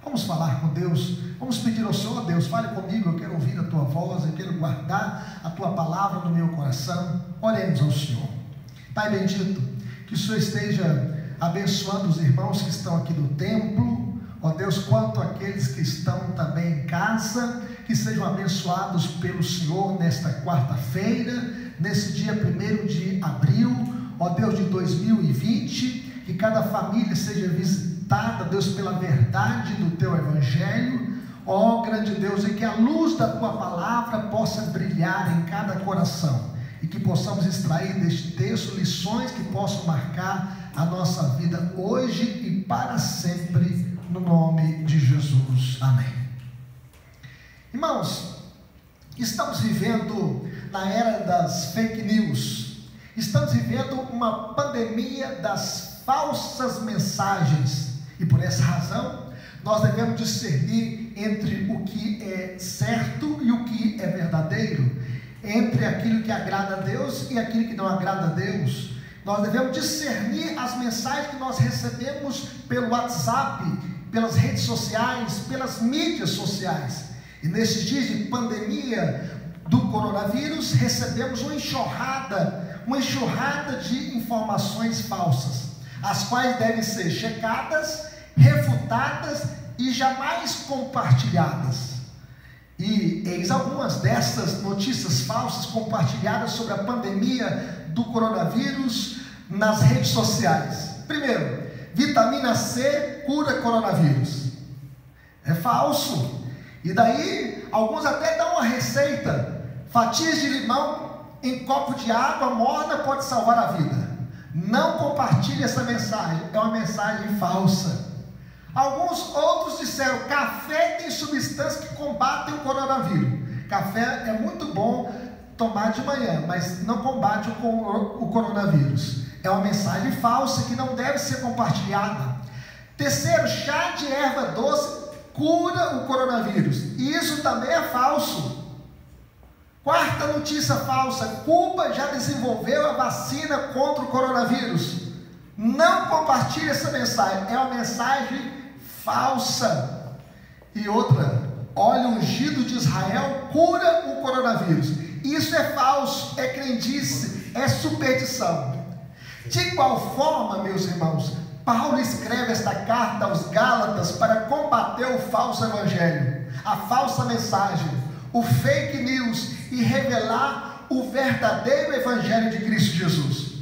Vamos falar com Deus, vamos pedir ao Senhor: Deus, fale comigo, eu quero ouvir a tua voz, eu quero guardar a tua palavra no meu coração. Oremos ao Senhor. Pai bendito, que o Senhor esteja abençoando os irmãos que estão aqui no templo, ó Deus, quanto aqueles que estão também em casa, que sejam abençoados pelo Senhor nesta quarta-feira, nesse dia 1º de abril, ó Deus, de 2020, que cada família seja visitada, Deus, pela verdade do Teu Evangelho, ó grande Deus, e que a luz da Tua palavra possa brilhar em cada coração, e que possamos extrair deste texto lições que possam marcar a nossa vida hoje e para sempre, no nome de Jesus, amém. Irmãos, estamos vivendo na era das fake news, estamos vivendo uma pandemia das falsas mensagens, e por essa razão nós devemos discernir entre o que é certo e o que é verdadeiro, entre aquilo que agrada a Deus e aquilo que não agrada a Deus. Nós devemos discernir as mensagens que nós recebemos pelo WhatsApp, pelas redes sociais, pelas mídias sociais. E nesses dias de pandemia do coronavírus, recebemos uma enxurrada de informações falsas, as quais devem ser checadas, refutadas e jamais compartilhadas. E eis algumas dessas notícias falsas compartilhadas sobre a pandemia do coronavírus nas redes sociais. Primeiro, vitamina C cura coronavírus. É falso. E daí, alguns até dão uma receita: fatias de limão em copo de água morna pode salvar a vida. Não compartilhe essa mensagem, é uma mensagem falsa. Alguns outros disseram: café tem substâncias que combatem o coronavírus. Café é muito bom tomar de manhã, mas não combate o coronavírus. É uma mensagem falsa que não deve ser compartilhada. Terceiro, chá de erva doce cura o coronavírus. Isso também é falso. Quarta notícia falsa: Cuba já desenvolveu a vacina contra o coronavírus. Não compartilhe essa mensagem, é uma mensagem falsa. E outra: óleo ungido de Israel cura o coronavírus. Isso é falso, é crendice, é superstição. De igual forma, meus irmãos, Paulo escreve esta carta aos Gálatas para combater o falso evangelho, a falsa mensagem, o fake news, e revelar o verdadeiro evangelho de Cristo Jesus.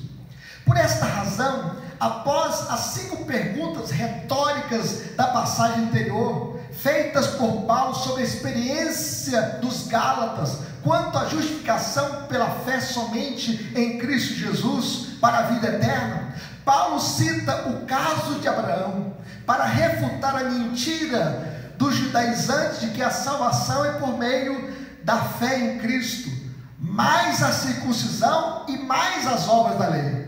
Por esta razão, após as 5 perguntas retóricas da passagem anterior, feitas por Paulo sobre a experiência dos Gálatas quanto à justificação pela fé somente em Cristo Jesus para a vida eterna, Paulo cita o caso de Abraão para refutar a mentira dos judaizantes de que a salvação é por meio da fé em Cristo, mais a circuncisão e mais as obras da lei.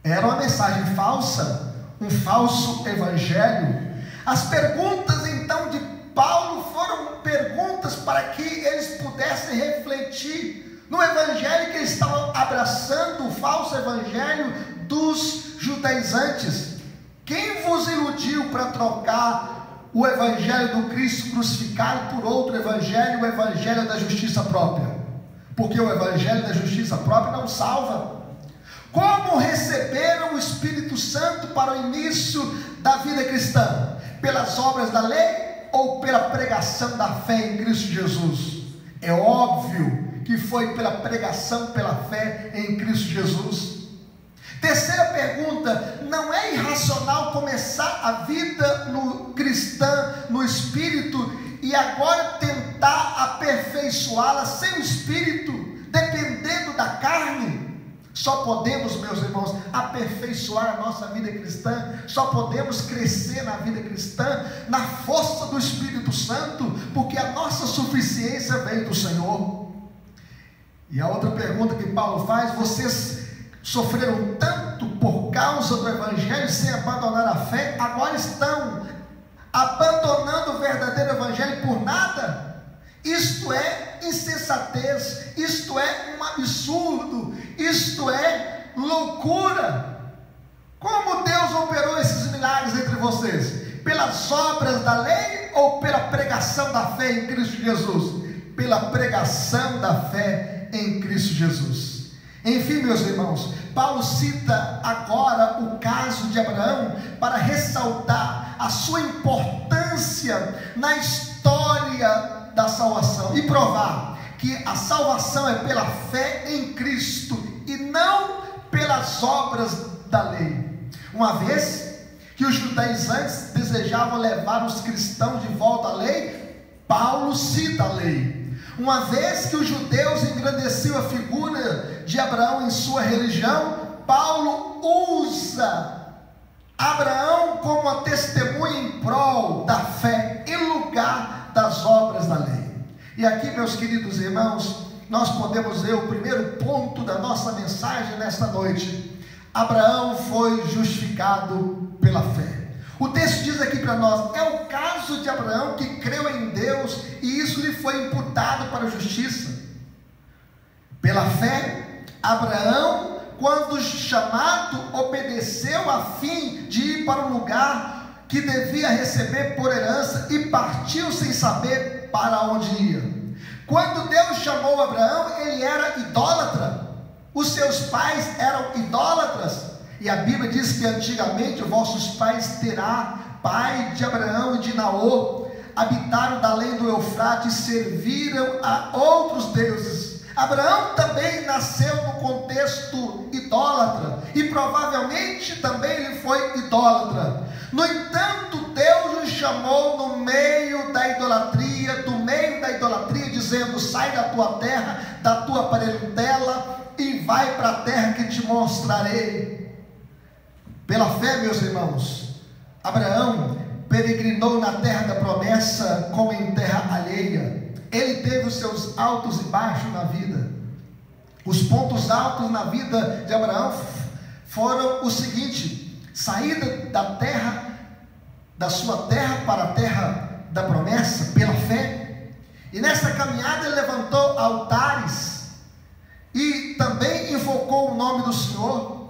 Era uma mensagem falsa, um falso evangelho. As perguntas então de Paulo foram perguntas para que eles pudessem refletir no evangelho que eles estavam abraçando, o falso evangelho dos judaizantes. Quem vos iludiu para trocar o evangelho do Cristo crucificado por outro evangelho, o evangelho da justiça própria? Porque o evangelho da justiça própria não salva. Como receberam o Espírito Santo para o início da vida cristã? Pelas obras da lei ou pela pregação da fé em Cristo Jesus? É óbvio que foi pela pregação, pela fé em Cristo Jesus. Terceira pergunta: não é irracional começar a vida cristã no Espírito e agora tentar aperfeiçoá-la sem o Espírito, dependendo da carne? Só podemos, meus irmãos, aperfeiçoar a nossa vida cristã, só podemos crescer na vida cristã na força do Espírito Santo, porque a nossa suficiência vem do Senhor. E a outra pergunta que Paulo faz: vocês sofreram tanto por causa do evangelho sem abandonar a fé, agora estão abandonando o verdadeiro evangelho por nada? Isto é insensatez, isto é um absurdo, isto é loucura. Como Deus operou esses milagres entre vocês? Pelas obras da lei pregação da fé em Cristo Jesus? Pela pregação da fé em Cristo Jesus. Enfim, meus irmãos, Paulo cita agora o caso de Abraão para ressaltar a sua importância na história da salvação e provar que a salvação é pela fé em Cristo e não pelas obras da lei. Uma vez que os judaizantes desejavam levar os cristãos de volta à lei, Paulo cita a lei. Uma vez que os judeus engrandeciam a figura de Abraão em sua religião, Paulo usa Abraão como uma testemunha em prol da fé, em lugar das obras da lei. E aqui, meus queridos irmãos, nós podemos ver o primeiro ponto da nossa mensagem nesta noite. Abraão foi justificado pela fé. O texto diz aqui para nós, é o caso de Abraão que creu em Deus e isso lhe foi imputado para a justiça. Pela fé, Abraão, quando chamado, obedeceu a fim de ir para o lugar que devia receber por herança e partiu sem saber para onde ia. Quando Deus chamou Abraão, ele era idólatra. Os seus pais eram idólatras. E a Bíblia diz que antigamente os vossos pais Terá, pai de Abraão e de Naor, habitaram da além do Eufrates e serviram a outros deuses. Abraão também nasceu no contexto idólatra e provavelmente também ele foi idólatra. No entanto, Deus o chamou no meio da idolatria, dizendo: sai da tua terra, da tua parentela e vai para a terra que te mostrarei. Pela fé, meus irmãos, Abraão peregrinou na terra da promessa como em terra alheia. Ele teve os seus altos e baixos na vida. Os pontos altos na vida de Abraão foram o seguinte: saída da terra, da sua terra para a terra da promessa, pela fé. E nessa caminhada ele levantou altares e também invocou o nome do Senhor.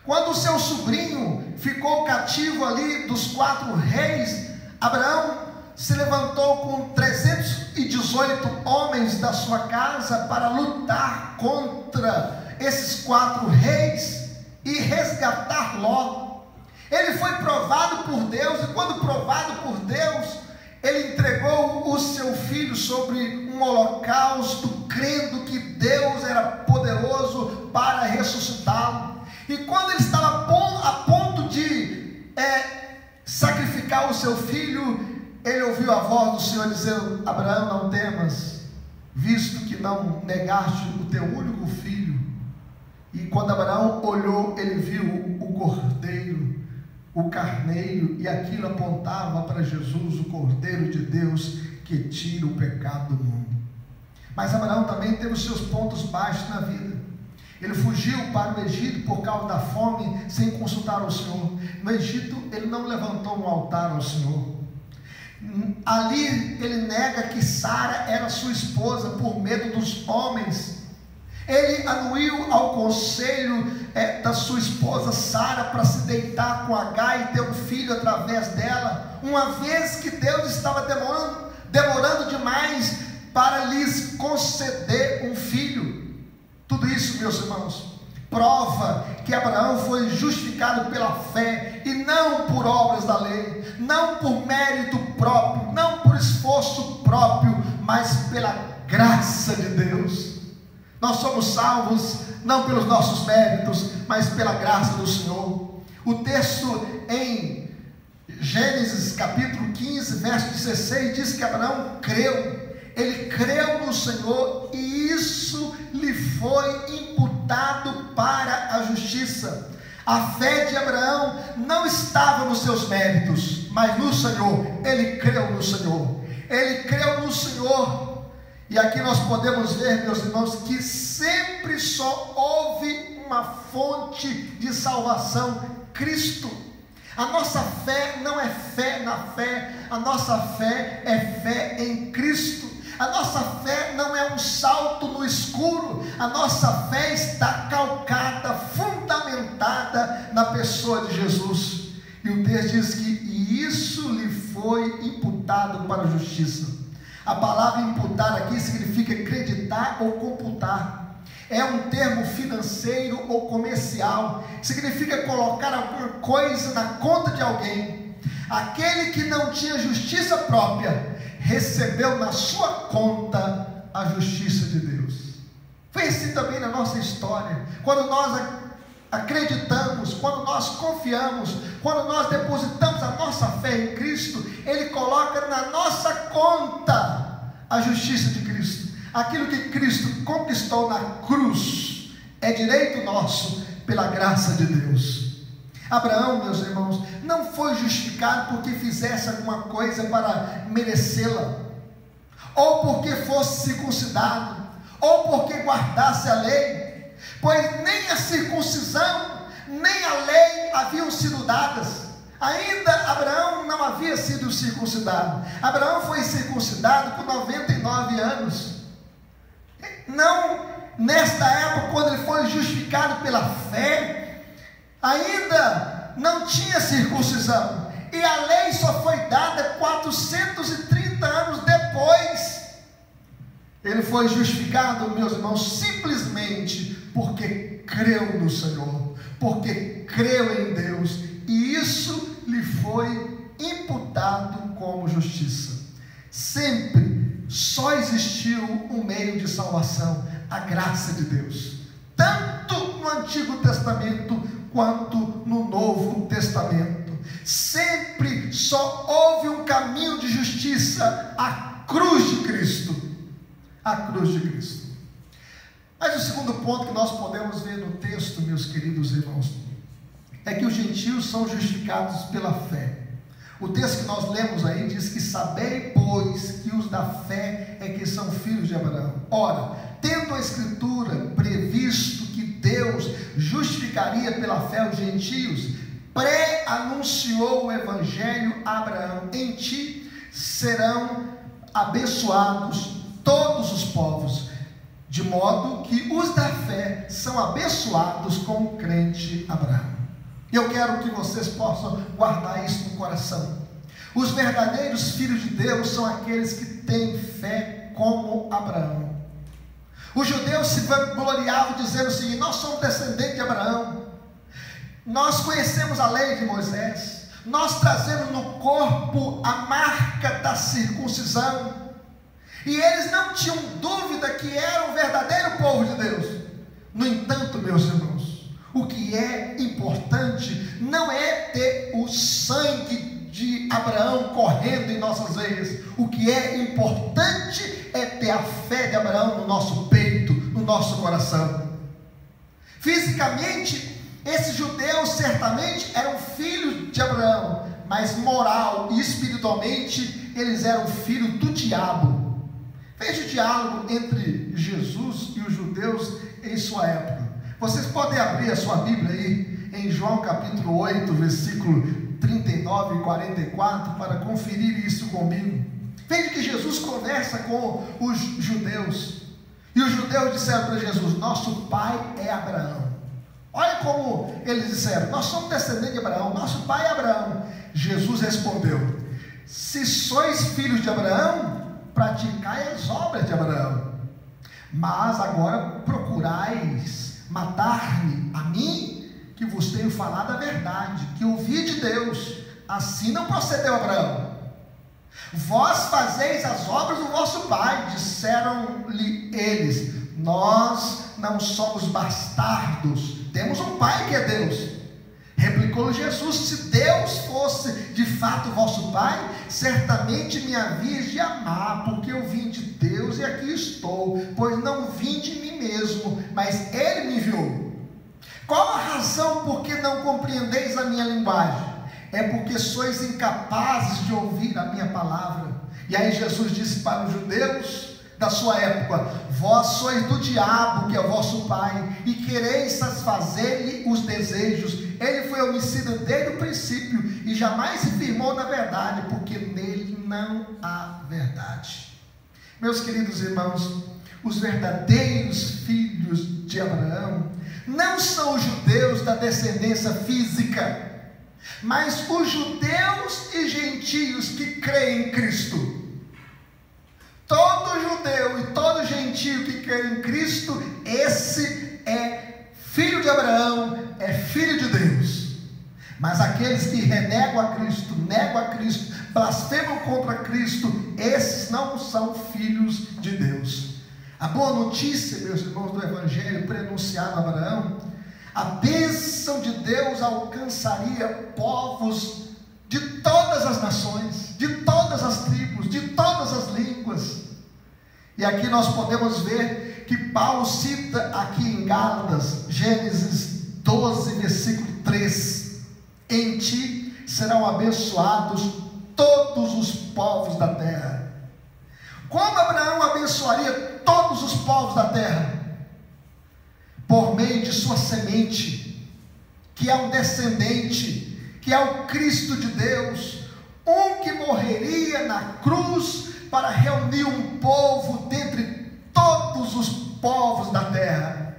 Quando o seu sobrinho ficou cativo ali dos 4 reis, Abraão se levantou com 318 homens da sua casa para lutar contra esses 4 reis e resgatar Ló. Ele foi provado por Deus, e quando provado por Deus, ele entregou o seu filho sobre um holocausto, crendo que Deus era poderoso para ressuscitá-lo. E quando ele estava a ponto de sacrificar o seu filho, ele ouviu a voz do Senhor dizendo: Abraão, não temas, visto que não negaste o teu único filho. E quando Abraão olhou, ele viu o cordeiro, o carneiro, e aquilo apontava para Jesus, o Cordeiro de Deus que tira o pecado do mundo. Mas Abraão também teve os seus pontos baixos na vida. Ele fugiu para o Egito por causa da fome, sem consultar o Senhor. No Egito ele não levantou um altar ao Senhor. Ali ele nega que Sara era sua esposa por medo dos homens. Ele anuiu ao conselho da sua esposa Sara para se deitar com Agar e ter um filho através dela, uma vez que Deus estava demorando demais para lhes conceder um filho. Tudo isso, meus irmãos, prova que Abraão foi justificado pela fé e não por obras da lei, não por mérito próprio, não por esforço próprio, mas pela graça de Deus. Nós somos salvos não pelos nossos méritos, mas pela graça do Senhor. O texto em Gênesis capítulo 15, verso 16, diz que Abraão creu. Ele creu no Senhor e isso lhe foi imputado para a justiça. A fé de Abraão não estava nos seus méritos, mas no Senhor. Ele creu no Senhor. Ele creu no Senhor. E aqui nós podemos ver, meus irmãos, que sempre só houve uma fonte de salvação: Cristo. A nossa fé não é fé na fé, a nossa fé é fé em Cristo. A nossa fé não é um salto no escuro, a nossa fé está calcada, fundamentada na pessoa de Jesus. E o texto diz que e isso lhe foi imputado para a justiça. A palavra imputar aqui significa acreditar ou computar. É um termo financeiro ou comercial. Significa colocar alguma coisa na conta de alguém. Aquele que não tinha justiça própria recebeu na sua conta a justiça de Deus. Foi assim também na nossa história. Quando nós acreditamos, quando nós confiamos, quando nós depositamos a nossa fé em Cristo, Ele coloca na nossa conta a justiça de Cristo. Aquilo que Cristo conquistou na cruz é direito nosso pela graça de Deus. Abraão, meus irmãos, não foi justificado porque fizesse alguma coisa para merecê-la, ou porque fosse circuncidado, ou porque guardasse a lei, pois nem a circuncisão, nem a lei haviam sido dadas. Ainda Abraão não havia sido circuncidado. Abraão foi circuncidado com 99 anos. Não nesta época, quando ele foi justificado pela fé, ainda não tinha circuncisão, e a lei só foi dada 430 anos depois. Ele foi justificado, meus irmãos, simplesmente porque creu no Senhor, porque creu em Deus, e isso lhe foi imputado como justiça. Sempre só existiu um meio de salvação, a graça de Deus, tanto no Antigo Testamento quanto no Novo Testamento. Sempre só houve um caminho de justiça, a cruz de Cristo. A cruz de Cristo. Mas o segundo ponto que nós podemos ver no texto, meus queridos irmãos, é que os gentios são justificados pela fé. O texto que nós lemos aí diz que sabei, pois, que os da fé é que são filhos de Abraão. Ora, tendo a Escritura previsto que Deus justificaria pela fé os gentios, pré-anunciou o Evangelho a Abraão: em ti serão abençoados todos os povos, de modo que os da fé são abençoados com o crente Abraão. Eu quero que vocês possam guardar isso no coração. Os verdadeiros filhos de Deus são aqueles que têm fé como Abraão. Os judeus se vangloriavam dizendo assim: nós somos descendentes de Abraão, nós conhecemos a lei de Moisés, nós trazemos no corpo a marca da circuncisão. E eles não tinham dúvida que era o verdadeiro povo de Deus. No entanto, meus irmãos, o que é importante não é ter o sangue de Abraão correndo em nossas veias. O que é importante é ter a fé de Abraão no nosso peito, no nosso coração. Fisicamente, esses judeus certamente eram filhos de Abraão, mas moral e espiritualmente eles eram filhos do diabo. Veja o diálogo entre Jesus e os judeus em sua época. Vocês podem abrir a sua Bíblia aí em João capítulo 8, versículo 39 e 44 para conferir isso comigo. Veja que Jesus conversa com os judeus, e os judeus disseram para Jesus: nosso pai é Abraão. Olha como eles disseram: nós somos descendentes de Abraão, nosso pai é Abraão. Jesus respondeu: se sois filhos de Abraão, praticai as obras de Abraão. Mas agora procurais matar-me a mim, que vos tenho falado a verdade, que ouvi de Deus. Assim não procedeu Abraão. Vós fazeis as obras do vosso pai. Disseram-lhe eles: nós não somos bastardos, temos um pai que é Deus. Replicou Jesus: se Deus fosse de fato vosso pai, certamente me havias de amar, porque eu vim de Deus e aqui estou, pois não vim de mim mesmo, mas Ele me enviou. Qual a razão por que não compreendeis a minha linguagem? É porque sois incapazes de ouvir a minha palavra. E aí Jesus disse para os judeus da sua época: vós sois do diabo, que é o vosso pai, e quereis satisfazer-lhe os desejos. Ele foi homicida desde o princípio e jamais se firmou na verdade, porque nele não há verdade. Meus queridos irmãos, os verdadeiros filhos de Abraão não são os judeus da descendência física, Mas os judeus e gentios que creem em Cristo, todo judeu e todo gentio que crê em Cristo, esse é filho de Abraão, é filho de Deus. Mas aqueles que renegam a Cristo, negam a Cristo, blasfemam contra Cristo, esses não são filhos de Deus. A boa notícia, meus irmãos, do Evangelho prenunciado a Abraão, a bênção de Deus alcançaria povos de todas as nações, de todas as tribos, de todas as línguas. E aqui nós podemos ver que Paulo cita aqui em Gálatas, Gênesis 12, versículo 3: em ti serão abençoados todos os povos da terra. Como Abraão abençoaria todos os povos da terra? Por meio de sua semente, que é um descendente, que é o Cristo de Deus, um que morreria na cruz para reunir um povo dentre todos os povos da terra.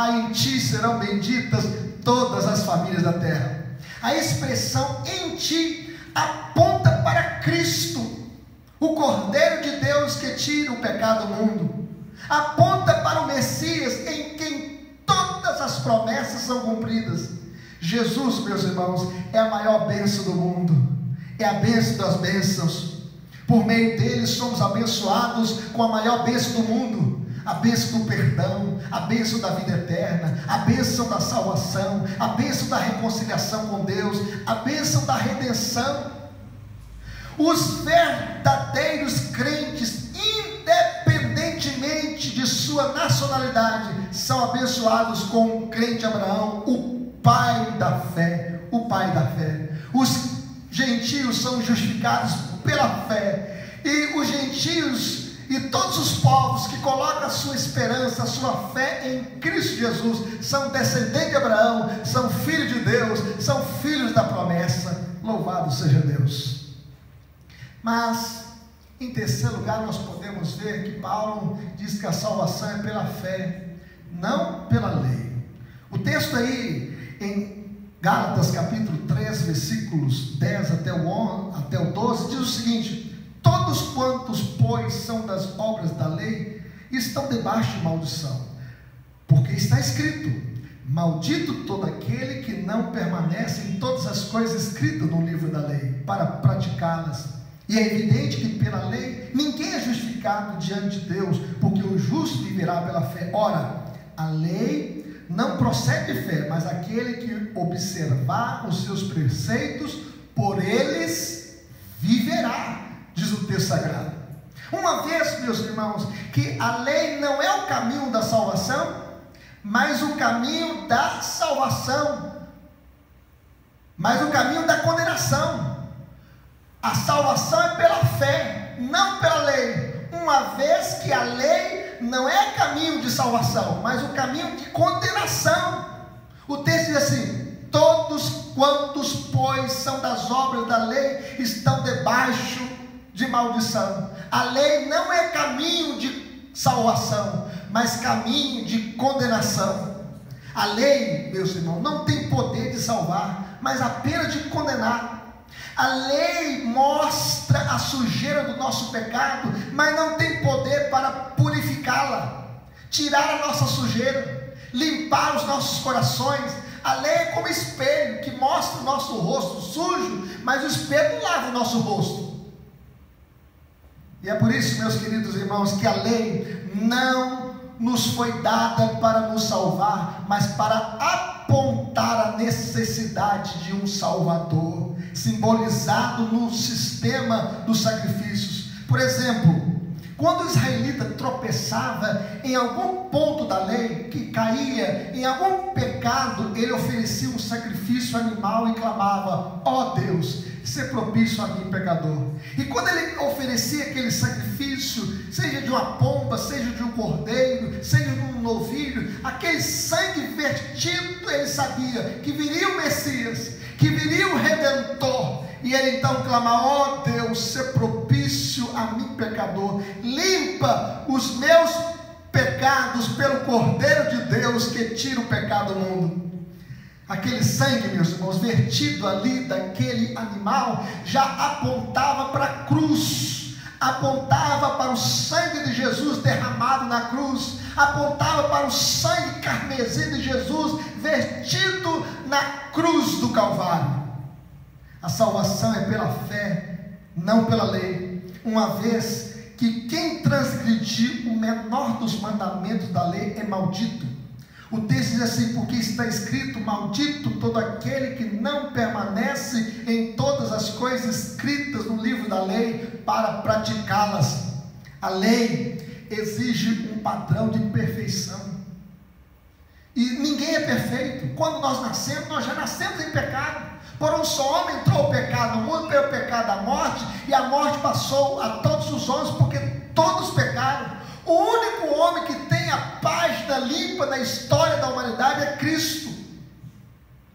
Em ti serão benditas todas as famílias da terra. A expressão em ti aponta para Cristo, o Cordeiro de Deus que tira o pecado do mundo. Aponta para o Messias em quem todas as promessas são cumpridas. Jesus, meus irmãos, é a maior bênção do mundo, é a bênção das bênçãos. Por meio dele somos abençoados com a maior bênção do mundo, a bênção do perdão, a bênção da vida eterna, a bênção da salvação, a bênção da reconciliação com Deus, a bênção da redenção. Os verdadeiros crentes, independentemente de sua nacionalidade, são abençoados com o crente Abraão, o pai da fé, o pai da fé. Os gentios são justificados pela fé, e os gentios e todos os povos que colocam a sua esperança, a sua fé em Cristo Jesus, são descendentes de Abraão, são filhos de Deus, são filhos da promessa. Louvado seja Deus. Mas, em terceiro lugar, nós podemos ver que Paulo diz que a salvação é pela fé, não pela lei. O texto aí, em Gálatas capítulo 3, versículos 10 até o 12, diz o seguinte: todos quantos, pois, são das obras da lei, estão debaixo de maldição, porque está escrito: maldito todo aquele que não permanece em todas as coisas escritas no livro da lei, para praticá-las. E é evidente que pela lei ninguém é justificado diante de Deus, porque o justo viverá pela fé. Ora, a lei não procede de fé, mas aquele que observar os seus preceitos, por eles viverá, diz o texto sagrado. Uma vez, meus irmãos, que a lei não é o caminho da salvação, mas o caminho da salvação, mas o caminho da condenação. A salvação é pela fé, não pela lei, uma vez que a lei não é caminho de salvação, mas o caminho de condenação. O texto diz assim: todos quantos, pois, são das obras da lei, estão debaixo de maldição. A lei não é caminho de salvação, mas caminho de condenação. A lei, meus irmãos, não tem poder de salvar, mas apenas de condenar. A lei mostra a sujeira do nosso pecado, mas não tem poder para purificá-la, tirar a nossa sujeira, limpar os nossos corações. A lei é como espelho que mostra o nosso rosto sujo, mas o espelho não lava o nosso rosto. E é por isso, meus queridos irmãos, que a lei não nos foi dada para nos salvar, mas para apontar a necessidade de um Salvador, simbolizado no sistema dos sacrifícios. Por exemplo, quando o israelita tropeçava em algum ponto da lei, que caía em algum pecado, ele oferecia um sacrifício animal e clamava: ó Deus, ser propício a mim, pecador. E quando ele oferecia aquele sacrifício, seja de uma pomba, seja de um cordeiro, seja de um novilho, aquele sangue vertido, ele sabia que viria o Messias, que viria o Redentor, e ele então clama: ó Deus, ser propício a mim, pecador, limpa os meus pecados pelo Cordeiro de Deus que tira o pecado do mundo. Aquele sangue, meus irmãos, vertido ali daquele animal, já apontava para a cruz, apontava para o sangue de Jesus derramado na cruz, apontava para o sangue carmesim de Jesus vertido na cruz do Calvário. A salvação é pela fé, não pela lei, uma vez que quem transgredir o menor dos mandamentos da lei é maldito. O texto diz assim: porque está escrito, maldito todo aquele que não permanece em todas as coisas escritas no livro da lei para praticá-las. A lei exige um padrão de perfeição, e ninguém é perfeito. Quando nós nascemos, nós já nascemos em pecado. Por um só homem entrou o pecado no mundo, veio o pecado da morte, e a morte passou a todos os homens, porque todos pecaram. O único homem que tem a página limpa na história da humanidade é Cristo.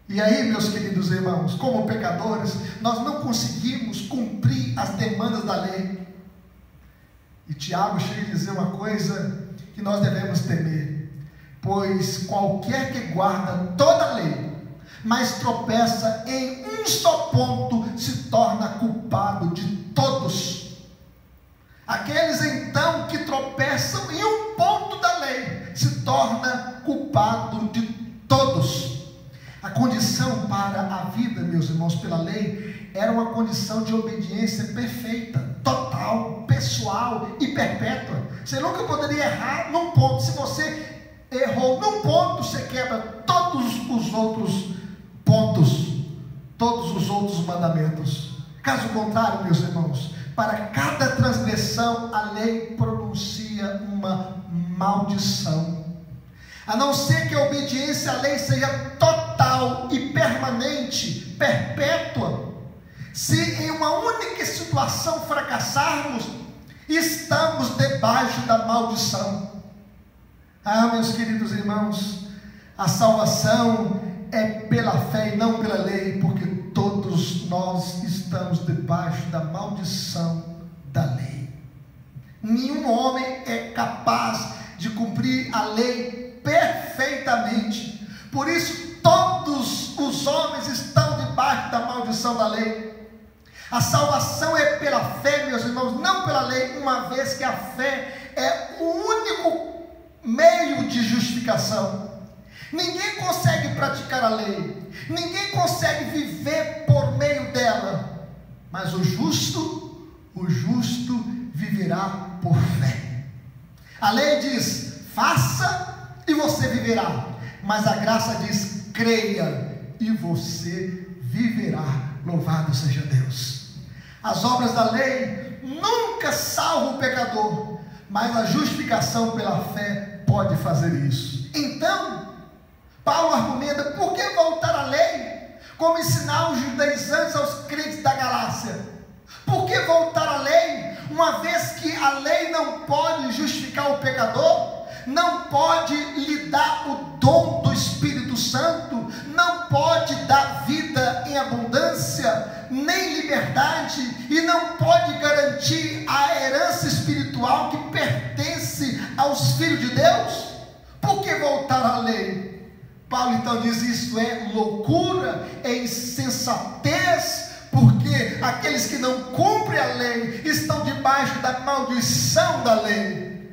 E aí, meus queridos irmãos, como pecadores, nós não conseguimos cumprir as demandas da lei. E Tiago chega a dizer uma coisa que nós devemos temer: pois qualquer que guarda toda a lei, mas tropeça em um só ponto, se torna culpado de todos. Aqueles então que tropeçam em um ponto da lei, se torna culpado de todos. A condição para a vida, meus irmãos, pela lei, era uma condição de obediência perfeita, total, pessoal e perpétua. Você nunca poderia errar num ponto. Se você errou num ponto, você quebra todos os outros pontos, todos os outros mandamentos. Caso contrário, meus irmãos, para cada transgressão a lei pronuncia uma maldição. A não ser que a obediência à lei seja total e permanente, perpétua, se em uma única situação fracassarmos, estamos debaixo da maldição. Ah, meus queridos irmãos, a salvação é pela fé e não pela lei, porque todos nós estamos debaixo da maldição da lei. Nenhum homem é capaz de cumprir a lei perfeitamente. Por isso todos os homens estão debaixo da maldição da lei. A salvação é pela fé, meus irmãos, não pela lei, uma vez que a fé é o único meio de justificação. Ninguém consegue praticar a lei, ninguém consegue viver por meio dela, mas o justo viverá por fé. A lei diz: faça e você viverá, mas a graça diz: creia e você viverá. Louvado seja Deus. As obras da lei nunca salvam o pecador, mas a justificação pela fé pode fazer isso. Então Paulo argumenta: por que voltar à lei, como ensinar os judaizantes aos crentes da Galácia? Por que voltar à lei, uma vez que a lei não pode justificar o pecador, não pode lhe dar o dom do Espírito Santo, não pode dar vida em abundância, nem liberdade, e não pode garantir a herança espiritual que pertence aos filhos de Deus? Por que voltar à lei? Paulo então diz: isso é loucura, é insensatez, porque aqueles que não cumprem a lei estão debaixo da maldição da lei.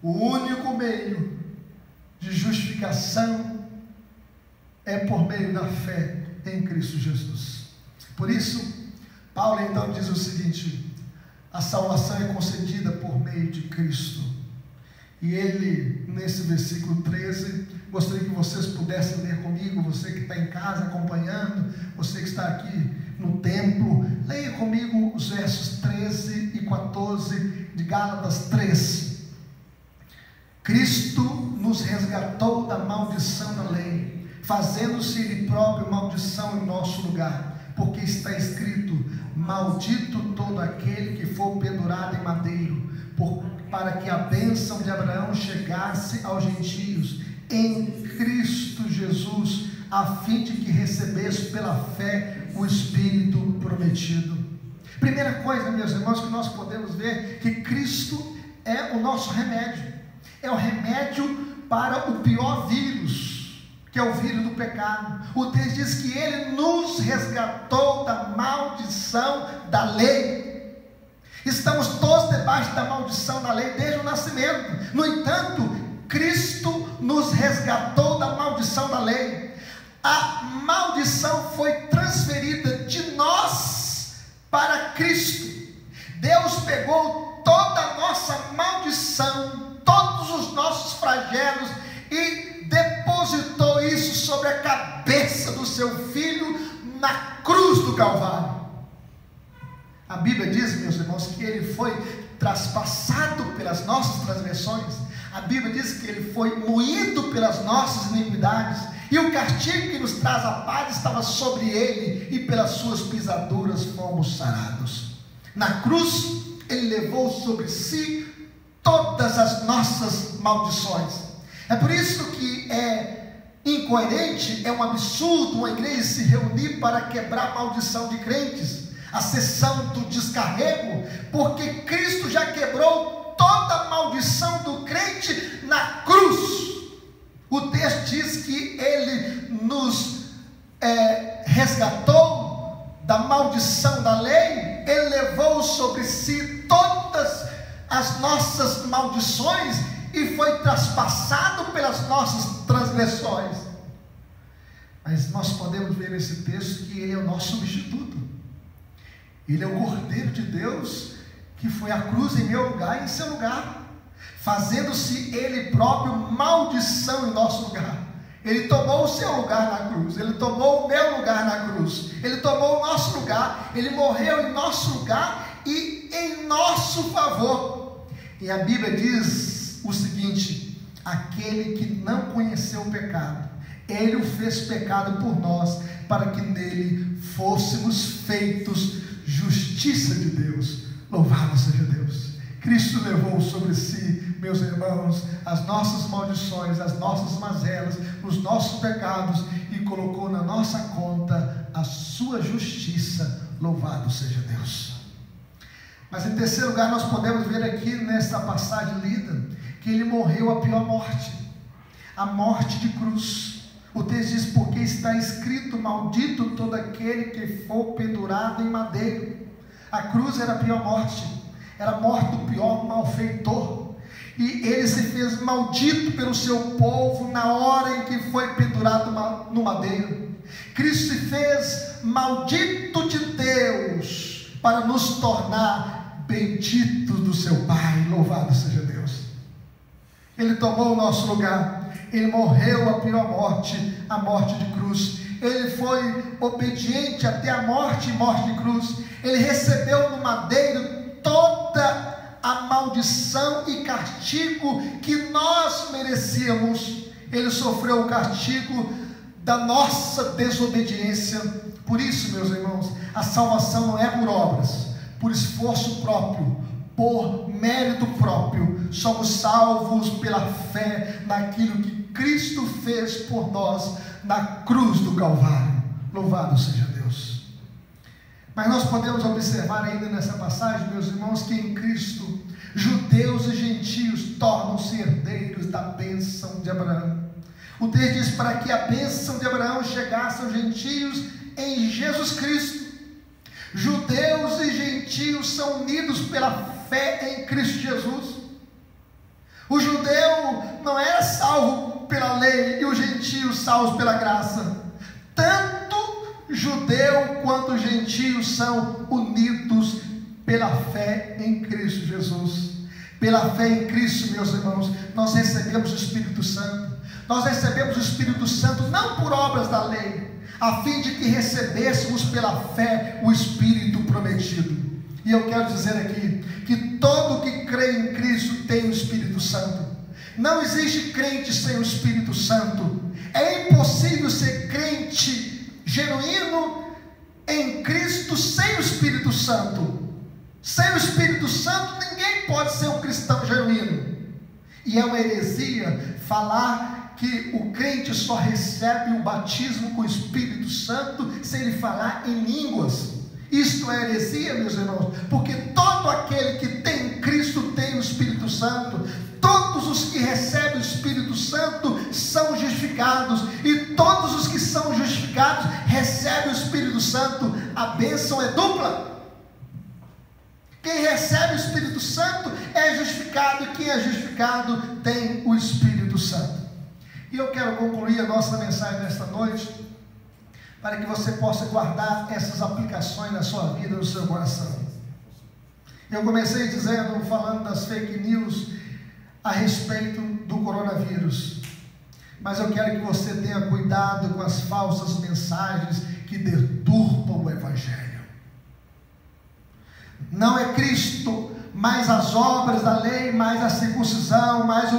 O único meio de justificação é por meio da fé em Cristo Jesus. Por isso, Paulo então diz o seguinte: a salvação é concedida por meio de Cristo. E ele, nesse versículo 13, gostaria que vocês pudessem ler comigo, você que está em casa acompanhando, você que está aqui no templo, leia comigo os versos 13 e 14 de Gálatas 3. Cristo nos resgatou da maldição da lei, fazendo-se Ele próprio maldição em nosso lugar, porque está escrito: maldito todo aquele que for pendurado em madeiro, para que a bênção de Abraão chegasse aos gentios, em Cristo Jesus, a fim de que recebesse pela fé o Espírito prometido. Primeira coisa, meus irmãos, que nós podemos ver, que Cristo é o nosso remédio, é o remédio para o pior vírus, que é o filho do pecado. O texto diz que ele nos resgatou da maldição da lei. Estamos todos debaixo da maldição da lei desde o nascimento. No entanto, Cristo nos resgatou da maldição da lei. A maldição foi transferida de nós para Cristo. Deus pegou toda a nossa maldição, todos os nossos flagelos, e depositou isso sobre a cabeça do seu Filho na cruz do Calvário. A Bíblia diz, meus irmãos, que ele foi traspassado pelas nossas transgressões. A Bíblia diz que ele foi moído pelas nossas iniquidades, e o castigo que nos traz a paz estava sobre ele, e pelas suas pisaduras fomos sarados. Na cruz, ele levou sobre si todas as nossas maldições. É por isso que é incoerente, é um absurdo uma igreja se reunir para quebrar a maldição de crentes, a sessão do descarrego, porque Cristo já quebrou toda a maldição do crente na cruz. O texto diz que ele nos resgatou da maldição da lei, ele levou sobre si todas as nossas maldições e foi traspassado pelas nossas transgressões. Mas nós podemos ver nesse texto que ele é o nosso substituto. Ele é o Cordeiro de Deus que foi à cruz em meu lugar e em seu lugar, fazendo-se ele próprio maldição em nosso lugar. Ele tomou o seu lugar na cruz, ele tomou o meu lugar na cruz, ele tomou o nosso lugar, ele morreu em nosso lugar e em nosso favor. E a Bíblia diz o seguinte: aquele que não conheceu o pecado, ele o fez pecado por nós, para que nele fôssemos feitos justiça de Deus. Louvado seja Deus! Cristo levou sobre si, meus irmãos, as nossas maldições, as nossas mazelas, os nossos pecados, e colocou na nossa conta a sua justiça. Louvado seja Deus! Mas em terceiro lugar, nós podemos ver aqui nesta passagem lida, que ele morreu a pior morte, a morte de cruz. O texto diz: porque está escrito, maldito todo aquele que for pendurado em madeiro. A cruz era a pior morte, era a morte do pior malfeitor, e ele se fez maldito pelo seu povo na hora em que foi pendurado no madeiro. Cristo se fez maldito de Deus para nos tornar benditos do seu Pai. Louvado seja Deus! Ele tomou o nosso lugar, ele morreu a pior morte, a morte de cruz. Ele foi obediente até a morte e morte de cruz. Ele recebeu no madeiro toda a maldição e castigo que nós merecíamos. Ele sofreu o castigo da nossa desobediência. Por isso, meus irmãos, a salvação não é por obras, por esforço próprio, por mérito próprio. Somos salvos pela fé naquilo que Cristo fez por nós na cruz do Calvário. Louvado seja Deus! Mas nós podemos observar ainda nessa passagem, meus irmãos, que em Cristo judeus e gentios tornam-se herdeiros da bênção de Abraão. O texto diz: para que a bênção de Abraão chegasse aos gentios em Jesus Cristo. Judeus e gentios são unidos pela fé em Cristo Jesus. O judeu não era salvo pela lei e os gentios salvos pela graça. Tanto judeu quanto gentios são unidos pela fé em Cristo Jesus. Pela fé em Cristo, meus irmãos, nós recebemos o Espírito Santo. Nós recebemos o Espírito Santo não por obras da lei, a fim de que recebêssemos pela fé o Espírito prometido. E eu quero dizer aqui que todo que crê em Cristo tem o Espírito Santo. Não existe crente sem o Espírito Santo. É impossível ser crente genuíno em Cristo sem o Espírito Santo. Sem o Espírito Santo ninguém pode ser um cristão genuíno. E é uma heresia falar que o crente só recebe o batismo com o Espírito Santo se ele falar em línguas. Isto é heresia, meus irmãos, porque todo aquele que tem Cristo tem o Espírito Santo. Todos os que recebem o Espírito Santo são justificados, e todos os que são justificados recebem o Espírito Santo. A bênção é dupla. Quem recebe o Espírito Santo é justificado, e quem é justificado tem o Espírito Santo. E eu quero concluir a nossa mensagem nesta noite, para que você possa guardar essas aplicações na sua vida, no seu coração. Eu comecei falando das fake news a respeito do coronavírus, mas eu quero que você tenha cuidado com as falsas mensagens que deturpam o Evangelho. Não é Cristo, mais as obras da lei, mais a circuncisão, mais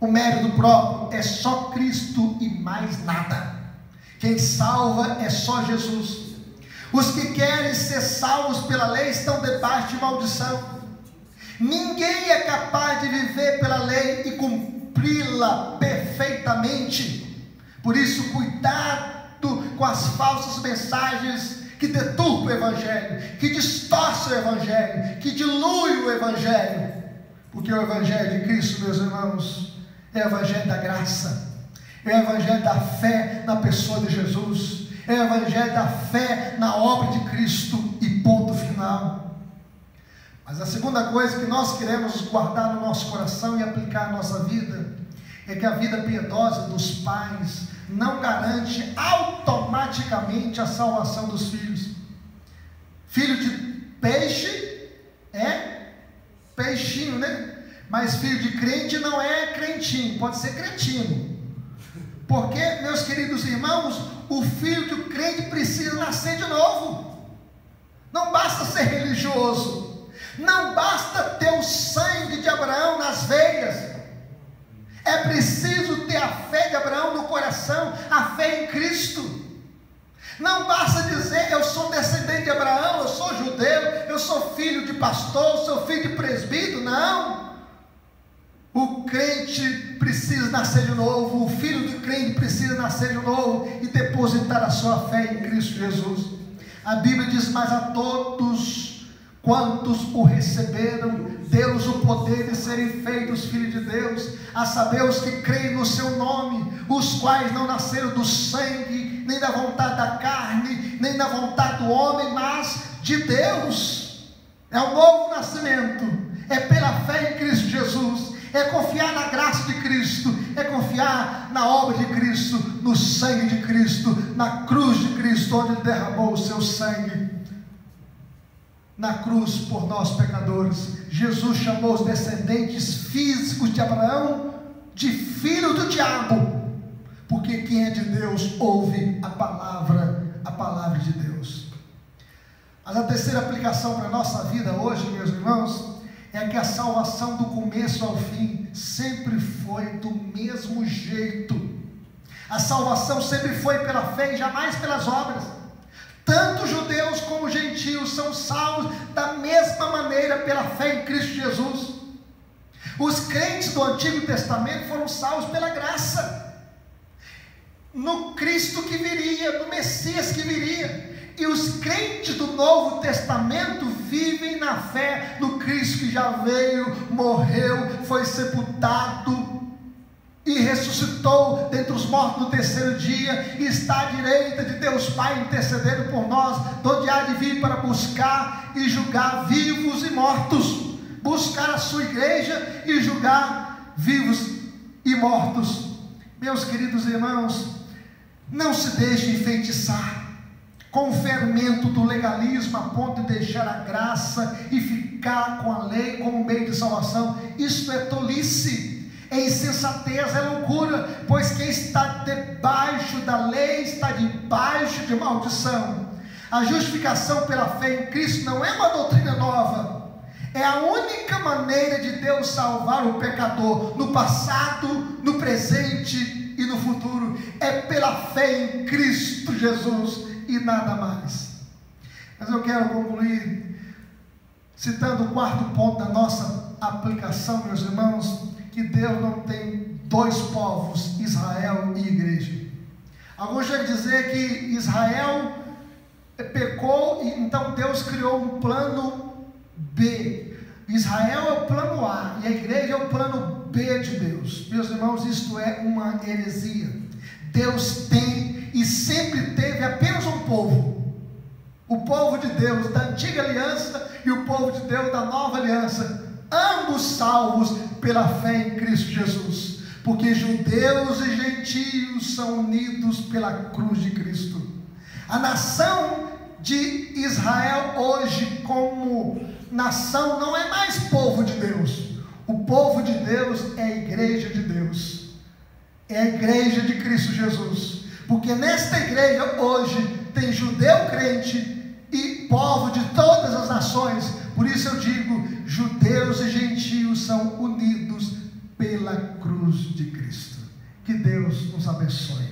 o mérito próprio. É só Cristo e mais nada. Quem salva é só Jesus. Os que querem ser salvos pela lei estão debaixo de maldição. Ninguém é capaz de viver pela lei e cumpri-la perfeitamente. Por isso, cuidado com as falsas mensagens que deturpam o Evangelho, que distorcem o Evangelho, que diluem o Evangelho. Porque o Evangelho de Cristo, meus irmãos, é o Evangelho da graça, é o Evangelho da fé na pessoa de Jesus, é o Evangelho da fé na obra de Cristo, e ponto final. Mas a segunda coisa que nós queremos guardar no nosso coração e aplicar na nossa vida, é que a vida piedosa dos pais não garante automaticamente a salvação dos filhos. Filho de peixe é peixinho, né? Mas filho de crente não é crentinho, pode ser cretino. Porque, meus queridos irmãos, o filho do crente precisa nascer de novo. Não basta ser religioso, não basta ter o sangue de Abraão nas veias. É preciso ter a fé de Abraão no coração, a fé em Cristo. Não basta dizer: eu sou descendente de Abraão, eu sou judeu, eu sou filho de pastor, eu sou filho de presbítero. Não. O crente precisa nascer de novo, o filho do crente precisa nascer de novo e depositar a sua fé em Cristo Jesus. A Bíblia diz: mas a todos quantos o receberam, deu-lhes o poder de serem feitos filhos de Deus, a saber, os que creem no seu nome, os quais não nasceram do sangue, nem da vontade da carne, nem da vontade do homem, mas de Deus. É o novo nascimento, é pela fé em Cristo Jesus, é confiar na graça de Cristo, é confiar na obra de Cristo, no sangue de Cristo, na cruz de Cristo, onde Ele derramou o seu sangue na cruz por nós pecadores. Jesus chamou os descendentes físicos de Abraão de filho do diabo, porque quem é de Deus ouve a palavra de Deus. Mas a terceira aplicação para a nossa vida hoje, meus irmãos, é que a salvação do começo ao fim sempre foi do mesmo jeito. A salvação sempre foi pela fé e jamais pelas obras. Tanto judeus como gentios são salvos da mesma maneira pela fé em Cristo Jesus. Os crentes do Antigo Testamento foram salvos pela graça, no Cristo que viria, no Messias que viria. E os crentes do Novo Testamento vivem na fé no Cristo que já veio, morreu, foi sepultado e ressuscitou dentre os mortos no terceiro dia, e está à direita de Deus Pai intercedendo por nós, onde há de vir para buscar e julgar vivos e mortos, buscar a sua igreja e julgar vivos e mortos. Meus queridos irmãos, não se deixe enfeitiçar com o fermento do legalismo, a ponto de deixar a graça e ficar com a lei como meio de salvação. Isso é tolice, é insensatez, é loucura, pois quem está debaixo da lei está debaixo de maldição. A justificação pela fé em Cristo não é uma doutrina nova, é a única maneira de Deus salvar o pecador, no passado, no presente e no futuro. É pela fé em Cristo Jesus e nada mais. Mas eu quero concluir citando o quarto ponto da nossa aplicação, meus irmãos, que Deus não tem dois povos, Israel e igreja. Alguns chegam a dizer que Israel pecou e então Deus criou um plano B. Israel é o plano A e a igreja é o plano B de Deus. Meus irmãos, isto é uma heresia. Deus tem e sempre teve apenas um povo. O povo de Deus da antiga aliança e o povo de Deus da nova aliança, ambos salvos pela fé em Cristo Jesus, porque judeus e gentios são unidos pela cruz de Cristo. A nação de Israel hoje, como nação, não é mais povo de Deus. O povo de Deus é a igreja de Deus, é a igreja de Cristo Jesus, porque nesta igreja hoje tem judeu crente e povo de todas as nações. Por isso eu digo, judeus e gentios são unidos pela cruz de Cristo. Que Deus nos abençoe.